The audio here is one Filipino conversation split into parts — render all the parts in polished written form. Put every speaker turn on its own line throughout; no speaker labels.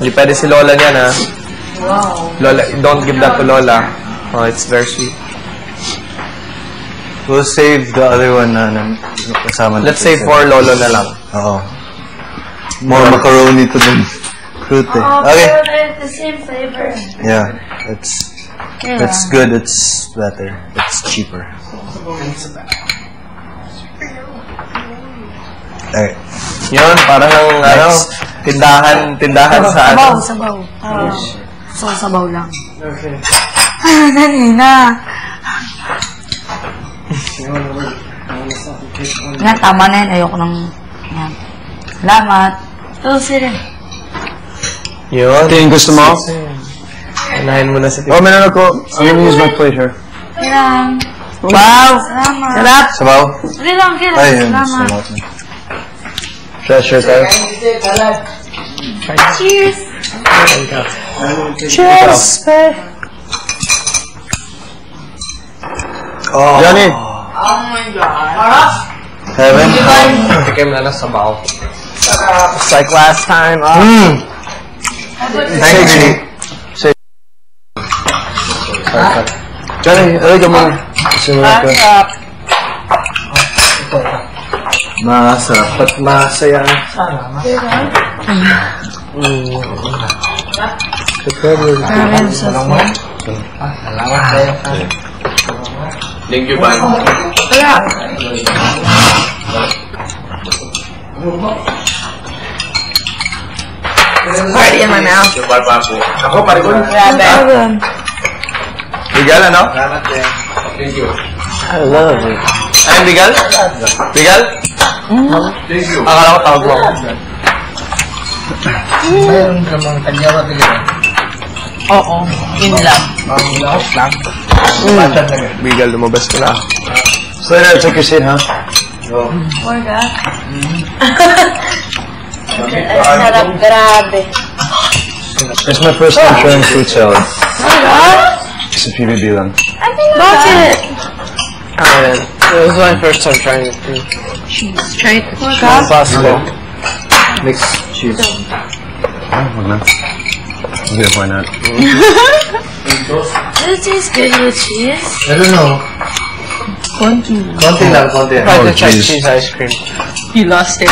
Hindi pwede si Lola niyan, ha? Lola, don't give that to Lola. Oh, it's very sweet.
We'll save the other one na kasama.
Let's say for Lolo na lang.
Oo. More macaroni to the fruit. Okay.
The same flavor.
Yeah, it's good. It's better. It's cheaper. Alright.
Yun, parang ano, tindahan sa ano.
Sabaw. Sabaw lang. Okay. Dali na. Yan, tama na yan. Ayoko nang... Yan. Salamat. Sila.
Yun.
Tingin gusto mo?
Unahin mo na si
Oh, meron ako. I'm gonna use my plate here.
Kailang.
Wow!
Salamat.
Sarap!
Sabaw?
Kailang.
Ayun,
Salamat.
Treasure tayo.
Cheers!
Cheers!
Oh. Johnny!
Oh my God.
Heaven?
Tikim na ng sabaw. It's like last time.
Thank you. Say. Johnny, ka mo.
Masarap.
Masarap. Ba't masaya?
Thank you, Ban.
Party in my mouth.
Yung barbaco. Ako, parikon.
Grabe.
Bigal, ano? Thank you.
I love it.
Ayun, Bigal? Bigal? Thank you. Akala ko tawag mo.
Mayroon ka mga kanyawa talaga.
Oo. Yun lang.
Laos lang.
Bigal, lumabas ko na.
So now, take your seat, huh?
More God. Ang sarap, grabe.
It's my first time trying fruit salad.
Oh God?
Sa PBB lang.
Bakit?
It was my first time trying it too.
Try it. More God?
Possible.
Mixed cheese. Oh, wag na. Okay, why not?
Does it taste good with cheese?
I don't know.
Konti.
Konti lang, konti.
Try
Oh,
the cheese
geez.
ice cream.
You lost it.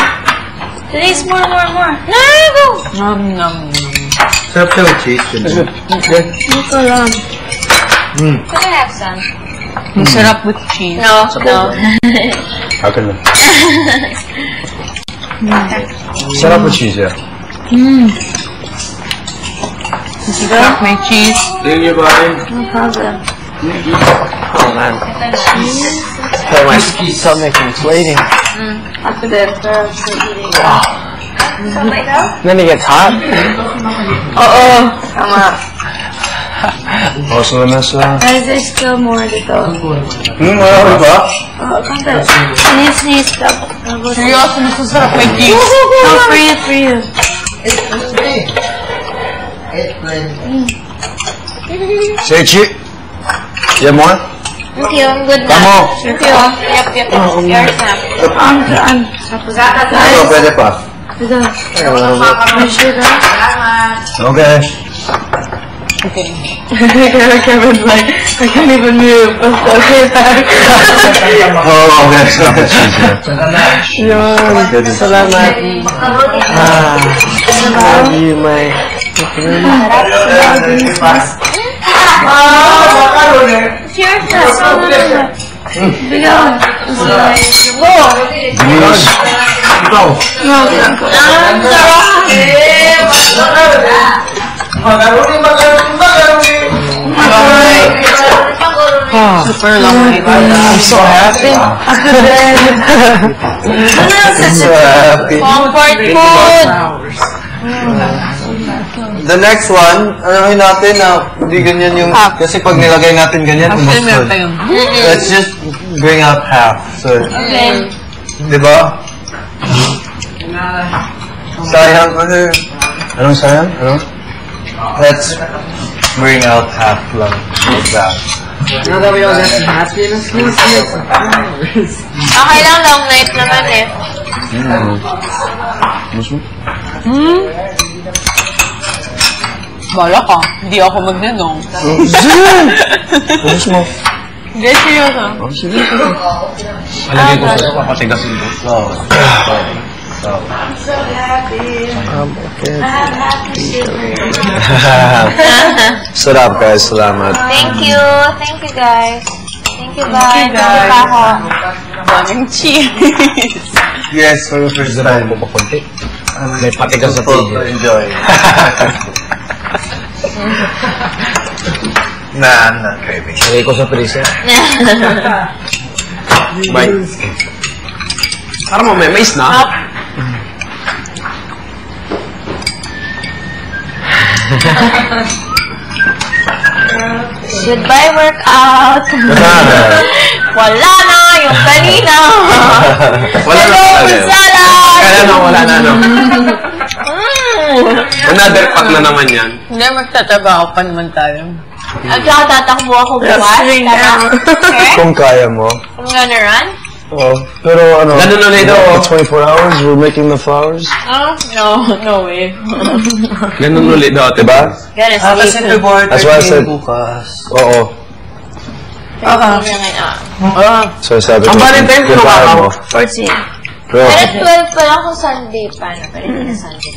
Taste more. No! Nom.
Sarap siya with cheese.
Ito lang. Can I have some?
Masarap with cheese.
No.
Akin na. Sarap with cheese, yeah.
Masarap may cheese.
Thank you, Brian.
No problem.
Oh, man. So my stomach is waiting.
After that, eating.
Then it gets hot.
Oo. Tama.
Also, nasa...
There's still more dito.
Marami ba?
Oo, konti. Sneeze. Tapos.
Seryoso, masasarap may cheese.
Oh, for you.
Say, Chi. You have more?
Thank you. I'm good na.
Tamo.
Thank you. Yep. Yours na.
Ano, pwede pa?
Ito. May sugar.
Okay.
Kevin's like, I can't even move. Okay,
Oh, okay. Sarap with cheese, yeah.
Yun. Salamat. Love you, my...
Cheers na. Bigaw.
Bilis.
Ikaw.
Ang sarap.
Super long.
I'm so happy.
I'm so happy.
Comfort food.
The next one, ano natin na hindi ganyan yung... Kasi pag nilagay natin ganyan,
Actually, meron
umusod.
pa yun.
Let's just bring out half. So,
Okay.
di ba? Sayang kasi... Anong sayang? Ano? Let's bring out half lang. Like that.
Now that we all got some happiness, let's make some flowers.
Okay lang, long night naman eh.
Bala ka. Hindi ako magnanong.
Ubus mo.
Hindi, seryoso.
Alagay ko sa'yo, papatigasin ko. Sarap guys, salamat.
Thank you. Thank you, guys. Thank you, bye. Thank you pa ako.
Daming cheese.
Yes, for the first time. May patigas sa tigil. Enjoy. Nah, I'm not craving. Lagay ko sa freezer.
Bye. Parang mo, may mais na.
Goodbye, workout. Wala na, yung kanina.
Wala na
Hello, salad.
Kaya na, wala na, no? Another pack na naman yan.
Hindi, magtatrabaho pa naman tayo.
At saka tatakbo ako bukas. Okay?
Kung kaya mo.
I'm gonna run.
Oh, pero ano?
Ganun ulit daw.
24 hours, we're making the flowers.
Oh,
No way.
Ganun ulit daw, diba?
Gonna sleep.
That's why I said, oo. So sabi ko,
Ang Valentine ko
kaya
nakakaw.
mo.
14.
Pero,
Pero 12 pa lang kung Sunday. Paano pa rin na Sunday?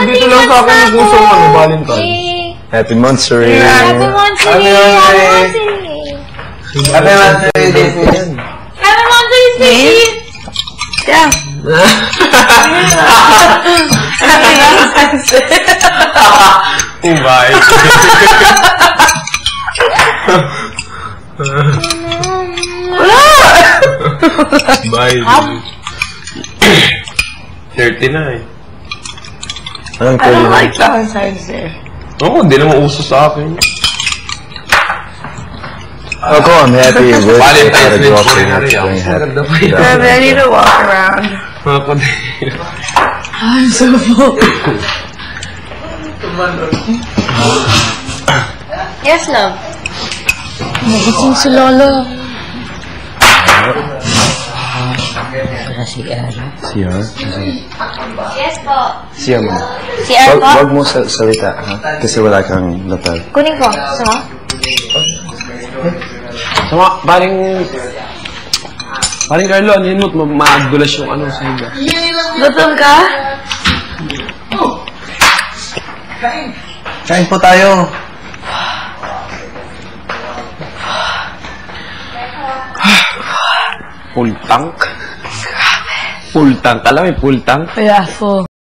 Dito lang sa akin yung gusto mo, Valentine.
happy monthsary.
Happy Monthsary! Happy Monthsary!
Happy monthsary day po yan.
Happy Monthsary, Steve!
Yeah.
Bye. Bye. 39.
Anong
I don't
39?
like Valentine's Day.
Oo, hindi naman uso sa akin.
Oh, come on, happy birthday.
Valentine's Day
Gotta go
pa rin
up
na rin.
and
Ang
happy
ganda pa
birthday.
yun.
I'm ready to walk around.
Mga kundi.
I'm so full.
Yes, love.
Nagising si Lolo.
Siya?
Yes po.
Siya mo.
CR po?
Wag mo salita, ha? Kasi wala kang lapel.
Kunin ko. Gusto mo?
Sama, paring Carlo, ano yun mo? Madulas yung ano sa iba.
Gutom ka?
Kain po tayo.
Full tank? Full tank. Alam mo, full tank?
Yeah, full.